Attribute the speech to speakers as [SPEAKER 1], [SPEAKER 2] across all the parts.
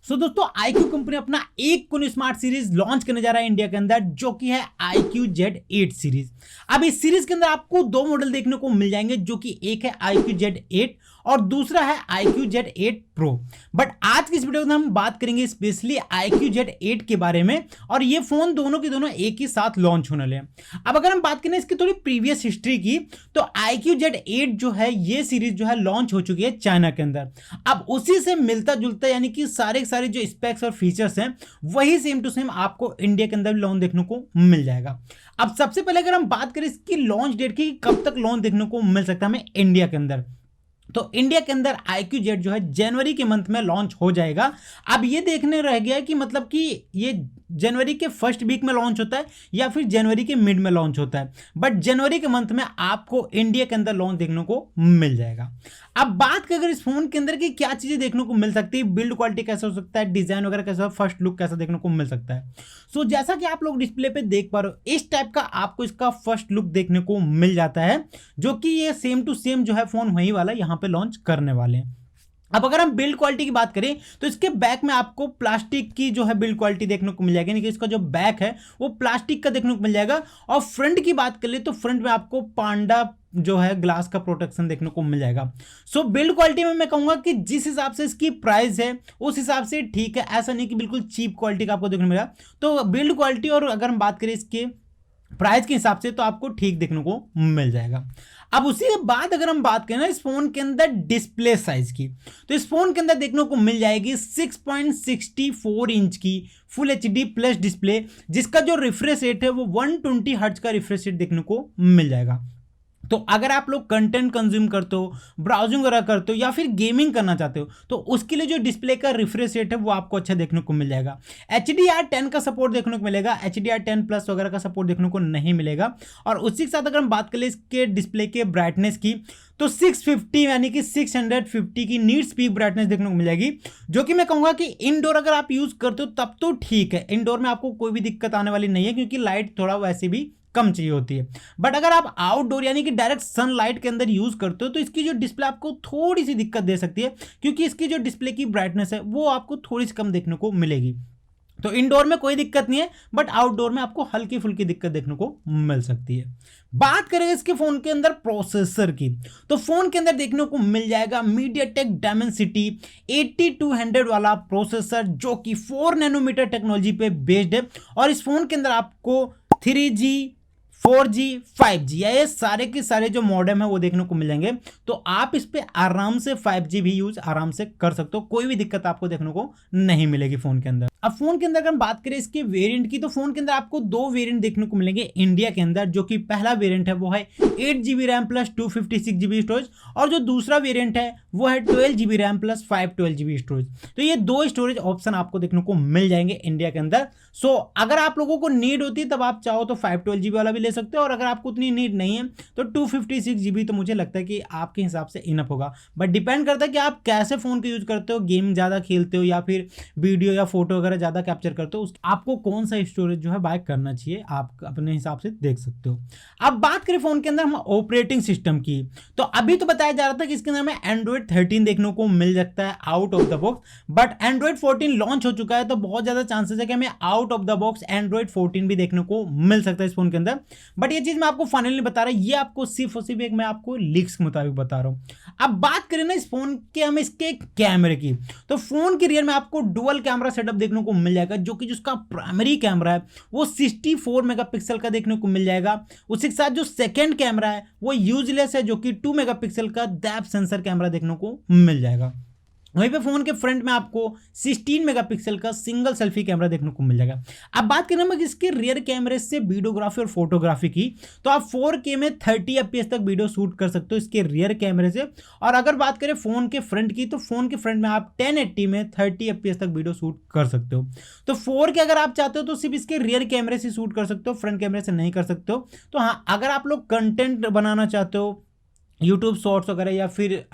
[SPEAKER 1] दोस्तों iQOO company अपना एक कोई स्मार्ट सीरीज लॉन्च करने जा रहा है इंडिया के अंदर, जो कि है iQOO Z8 सीरीज। अब इस सीरीज के अंदर आपको दो मॉडल देखने को मिल जाएंगे, जो कि एक है iQOO Z8 और दूसरा है iQOO Z8 Pro। बट आज की इस वीडियो में हम बात करेंगे स्पेशली iQOO Z8 के बारे में, और ये फोन दोनों के दोनों एक ही साथ लॉन्च होने वाले हैं। अब अगर हम बात करें इसकी थोड़ी प्रीवियस हिस्ट्री की, तो iQOO Z8 जो है ये सीरीज जो है लॉन्च हो चुकी है चाइना के अंदर। अब उसी से मिलता जुलता यानी कि सारे जो स्पेक्स और फीचर्स हैं वही सेम टू सेम आपको इंडिया के अंदर लॉन्च देखने को मिल जाएगा। अब सबसे पहले अगर हम बात करें इसकी लॉन्च डेट की, कब तक लॉन्च देखने को मिल सकता है हमें इंडिया के अंदर, तो इंडिया के अंदर iQOO Z जो है जनवरी के मंथ में लॉन्च हो जाएगा। अब ये देखने रह गया है कि मतलब कि ये जनवरी के फर्स्ट वीक में लॉन्च होता है या फिर जनवरी के मिड में लॉन्च होता है, बट जनवरी के मंथ में आपको इंडिया के अंदर लॉन्च देखने को मिल जाएगा। अब बात करें इस फोन के अंदर की क्या चीजें देखने को मिल सकती है, बिल्ड क्वालिटी कैसा हो सकता है, डिजाइन वगैरह कैसा, फर्स्ट लुक कैसा देखने को मिल सकता है। जैसा कि आप लोग डिस्प्ले पे देख पा रहे हो, इस टाइप का आपको इसका फर्स्ट लुक देखने को मिल जाता है, जो कि ये सेम टू सेम जो है फोन वही वाला यहाँ पे लॉन्च करने वाले हैं। अब अगर हम बिल्ड क्वालिटी की बात करें, तो इसके बैक में आपको प्लास्टिक की जो है बिल्ड क्वालिटी देखने को मिल जाएगी, यानी कि इसका जो बैक है वो प्लास्टिक का देखने को मिल जाएगा। और फ्रंट की बात कर ले तो फ्रंट में आपको पांडा जो है ग्लास का प्रोटेक्शन देखने को मिल जाएगा। बिल्ड क्वालिटी में मैं कहूंगा कि जिस हिसाब से इसकी प्राइस है उस हिसाब से ठीक है, ऐसा नहीं कि बिल्कुल चीप क्वालिटी का आपको देखने को मिलेगा। तो बिल्ड क्वालिटी और अगर हम बात करें इसके प्राइस के हिसाब से तो आपको ठीक देखने को मिल जाएगा। अब उसी के बाद अगर हम बात करें ना इस फोन के अंदर डिस्प्ले साइज की, तो इस फोन के अंदर देखने को मिल जाएगी 6.64 इंच की फुल HD प्लस डिस्प्ले, जिसका जो रिफ्रेश रेट है वो 120 हर्ट्ज का रिफ्रेश रेट देखने को मिल जाएगा। तो अगर आप लोग कंटेंट कंज्यूम करते हो, ब्राउजिंग वगैरह करते हो या फिर गेमिंग करना चाहते हो, तो उसके लिए जो डिस्प्ले का रिफ्रेश रेट है वो आपको अच्छा देखने को मिल जाएगा। HDR10 का सपोर्ट देखने को मिलेगा, HDR10 प्लस वगैरह का सपोर्ट देखने को नहीं मिलेगा। और उसी के साथ अगर हम बात करें इसके डिस्प्ले के ब्राइटनेस की, तो 650 यानी कि 650 की नीट पीक ब्राइटनेस देखने को मिल जाएगी, जो कि मैं कहूंगा कि इनडोर अगर आप यूज करते हो तब तो ठीक है, इनडोर में आपको कोई भी दिक्कत आने वाली नहीं है, क्योंकि लाइट थोड़ा वैसे भी कम चाहिए होती है। बट अगर आप आउटडोर यानी कि डायरेक्ट सनलाइट के अंदर यूज करते हो, तो इसकी जो डिस्प्ले आपको थोड़ी सी दिक्कत दे सकती है, क्योंकि इसकी जो डिस्प्ले की ब्राइटनेस है वो आपको थोड़ी सी कम देखने को मिलेगी। तो इनडोर में कोई दिक्कत नहीं है, बट आउटडोर में आपको हल्की फुल्की दिक्कत देखने को मिल सकती है। बात करें इसके फोन के अंदर प्रोसेसर की, तो फोन के अंदर देखने को मिल जाएगा MediaTek Dimensity 8200 वाला प्रोसेसर, जो कि 4 नैनोमीटर टेक्नोलॉजी पे बेस्ड है। और इस फोन के अंदर आपको 3G 4G 5G या ये सारे के सारे जो मॉडेम है वो देखने को मिल जाएंगे। तो आप इस पे आराम से 5G भी यूज आराम से कर सकते हो, कोई भी दिक्कत आपको देखने को नहीं मिलेगी फोन के अंदर। अब फोन के अंदर अगर हम बात करें इसके वेरिएंट की, तो फोन के अंदर आपको दो वेरिएंट देखने को मिलेंगे इंडिया के अंदर, जो कि पहला वेरिएंट है वो है 8GB RAM plus 256GB storage, और जो दूसरा वेरिएंट है वो है 12GB RAM plus 512GB storage. तो ये दो स्टोरेज ऑप्शन आपको देखने को मिल जाएंगे इंडिया के अंदर। अगर आप लोगों को नीड होती है तब आप चाहो तो 512GB वाला भी ले सकते हो, और अगर आपको उतनी नीड नहीं है तो 256GB तो मुझे लगता है कि आपके हिसाब से इनफ होगा। बट डिपेंड करता है कि आप कैसे फोन का यूज करते हो, गेम ज्यादा खेलते हो या फिर वीडियो या फोटो वगैरह ज्यादा कैप्चर करते हो, आपको कौन सा स्टोरेज जो है बाय करना चाहिए, आप अपने हिसाब से देख सकते हो। अब बात करें फोन के अंदर हम ऑपरेटिंग सिस्टम की, तो अभी तो बताया जा रहा था कि इसके अंदर हमें Android 13 देखने को मिल सकता है out of the box, but Android 14 launch हो चुका है, तो बहुत ज्यादा चांसेस है कि हमें out of the box Android 14 भी देखने को मिल सकता है इस फोन के अंदर। बट ये चीज मैं आपको फाइनली बता रहा हूं, ये आपको सिर्फ और सिर्फ एक मैं आपको लीक्स के मुताबिक बता रहा हूं। अब बात करें ना इस फोन के हम इसके कैमरे की, तो फोन के रियर में आपको डुअल कैमरा सेटअप देखने को मिल जाएगा, जो कि जिसका प्राइमरी कैमरा है वो 64 मेगापिक्सल का देखने को मिल जाएगा। उसी के साथ जो सेकंड कैमरा है वो यूजलेस है, जो कि 2 मेगापिक्सल का डेप्थ सेंसर कैमरा देखने को मिल जाएगा। वहीं पे फोन के फ्रंट में आपको 16 मेगापिक्सल का सिंगल सेल्फी कैमरा देखने को मिल जाएगा। अब बात करें हम इसके रियर कैमरे से वीडियोग्राफी और फोटोग्राफी की, तो आप 4K में 30 FPS तक वीडियो शूट कर सकते हो इसके रियर कैमरे से। और अगर बात करें फोन के फ्रंट की, तो फोन के फ्रंट में आप 1080 में 30 FPS तक वीडियो शूट कर सकते हो। तो 4K अगर आप चाहते हो तो सिर्फ इसके रियर कैमरे से शूट कर सकते हो, फ्रंट कैमरे से नहीं कर सकते हो। तो हाँ, अगर आप लोग कंटेंट बनाना चाहते हो, यूट्यूब शॉर्ट्स वगैरह या फिर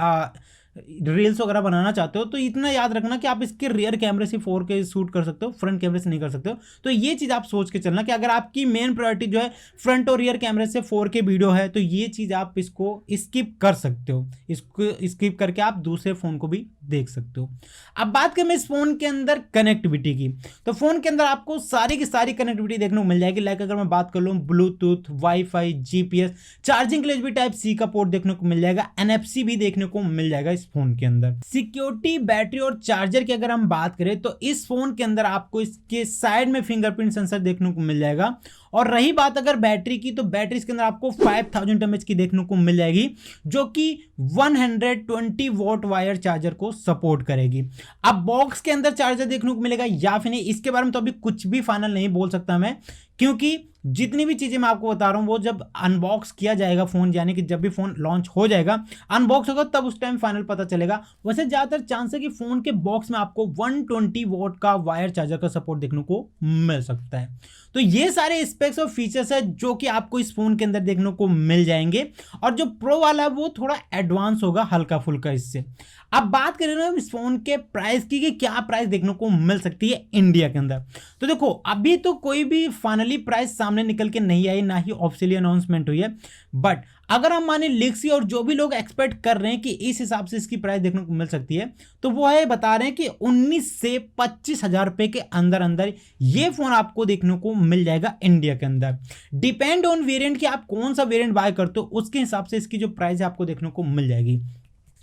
[SPEAKER 1] रील्स वगैरह बनाना चाहते हो तो इतना याद रखना कि आप इसके रियर कैमरे से 4K शूट कर सकते हो, फ्रंट कैमरे से नहीं कर सकते हो। तो ये चीज़ आप सोच के चलना कि अगर आपकी मेन प्रायोरिटी जो है फ्रंट और रियर कैमरे से 4K वीडियो है तो ये चीज़ आप इसको स्किप कर सकते हो, इसको स्किप करके आप दूसरे फ़ोन को भी देख सकते हो। अब बात करें इस फोन के अंदर कनेक्टिविटी की, तो फोन के अंदर आपको सारी की सारी कनेक्टिविटी देखने को मिल जाएगी। लाइक अगर मैं बात कर लूँ ब्लूटूथ, वाईफाई, जीपीएस, चार्जिंग के लिए भी टाइप सी का पोर्ट देखने को मिल जाएगा, एनएफसी भी देखने को मिल जाएगा इस फोन के अंदर। सिक्योरिटी, बैटरी और चार्जर की अगर हम बात करें तो इस फोन के अंदर आपको इसके साइड में फिंगरप्रिंट सेंसर देखने को मिल जाएगा। और रही बात अगर बैटरी की, तो बैटरी इसके अंदर आपको 5000 mAh की देखने को मिल जाएगी, जो कि 120 वॉट वायर चार्जर को सपोर्ट करेगी। अब बॉक्स के अंदर चार्जर देखने को मिलेगा या फिर नहीं, इसके बारे में तो अभी कुछ भी फाइनल नहीं बोल सकता मैं, क्योंकि जितनी भी चीजें मैं आपको बता रहा हूं वो जब अनबॉक्स किया जाएगा फोन, यानी कि जब भी फोन लॉन्च हो जाएगा, अनबॉक्स होगा, तब उस टाइम फाइनल पता चलेगा। वैसे ज्यादातर चांस है कि फोन के बॉक्स में आपको 120 वॉट का वायर चार्जर का सपोर्ट देखने को मिल सकता है। तो ये सारे स्पेक्स और फीचर्स है जो कि आपको इस फोन के अंदर देखने को मिल जाएंगे। और जो प्रो वाला है वो थोड़ा एडवांस होगा, हल्का फुल्का इससे। अब बात करें ना इस फोन के प्राइस की कि क्या प्राइस देखने को मिल सकती है इंडिया के अंदर, तो देखो अभी तो कोई भी फाइनली प्राइस सामने निकल के नहीं आई, ना ही ऑफिशियली अनाउंसमेंट हुई है। बट अगर हम माने लीक्स और जो भी लोग एक्सपेक्ट कर रहे हैं कि इस हिसाब से इसकी प्राइस देखने को मिल सकती है, तो वो है बता रहे हैं कि 19 से 25 हजार रुपए के अंदर अंदर ये फोन आपको देखने को मिल जाएगा इंडिया के अंदर। डिपेंड ऑन वेरिएंट कि आप कौन सा वेरिएंट बाय करते हो, उसके हिसाब से इसकी जो प्राइस है आपको देखने को मिल जाएगी।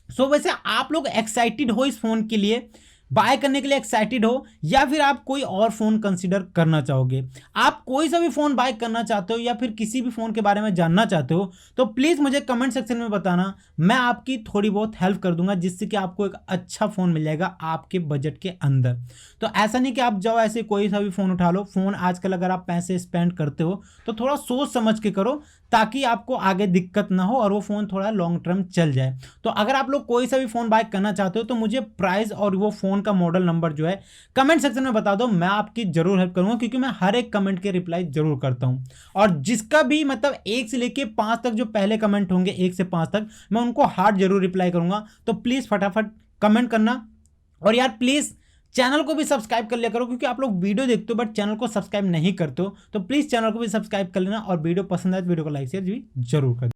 [SPEAKER 1] वैसे आप लोग एक्साइटेड हो इस फोन के लिए, बाय करने के लिए एक्साइटेड हो, या फिर आप कोई और फोन कंसीडर करना चाहोगे? आप कोई सा भी फोन बाय करना चाहते हो या फिर किसी भी फोन के बारे में जानना चाहते हो तो प्लीज मुझे कमेंट सेक्शन में बताना, मैं आपकी थोड़ी बहुत हेल्प कर दूंगा, जिससे कि आपको एक अच्छा फोन मिल जाएगा आपके बजट के अंदर। तो ऐसा नहीं कि आप जाओ ऐसे कोई सा भी फोन उठा लो। फोन आजकल अगर आप पैसे स्पेंड करते हो तो थोड़ा सोच समझ के करो, ताकि आपको आगे दिक्कत ना हो और वो फोन थोड़ा लॉन्ग टर्म चल जाए। तो अगर आप लोग कोई सा भी फोन बाय करना चाहते हो तो मुझे प्राइस और वो फोन का मॉडल नंबर जो है कमेंट सेक्शन में बता दो, मैं आपकी जरूर हेल्प करूंगा, क्योंकि मैं हर एक कमेंट के रिप्लाई जरूर करता हूं। और जिसका भी मतलब 1 से लेके 5 तक जो पहले कमेंट होंगे, 1 से 5 तक, मैं उनको हार्ड जरूर रिप्लाई करूंगा। तो प्लीज फटाफट कमेंट करना। और यार प्लीज चैनल को भी सब्सक्राइब कर लिया करो, क्योंकि आप लोग वीडियो देखते हो बट चैनल को सब्सक्राइब नहीं करते हो। तो प्लीज चैनल को भी सब्सक्राइब कर लेना, और वीडियो पसंद आए तो वीडियो को लाइक शेयर भी जरूर कर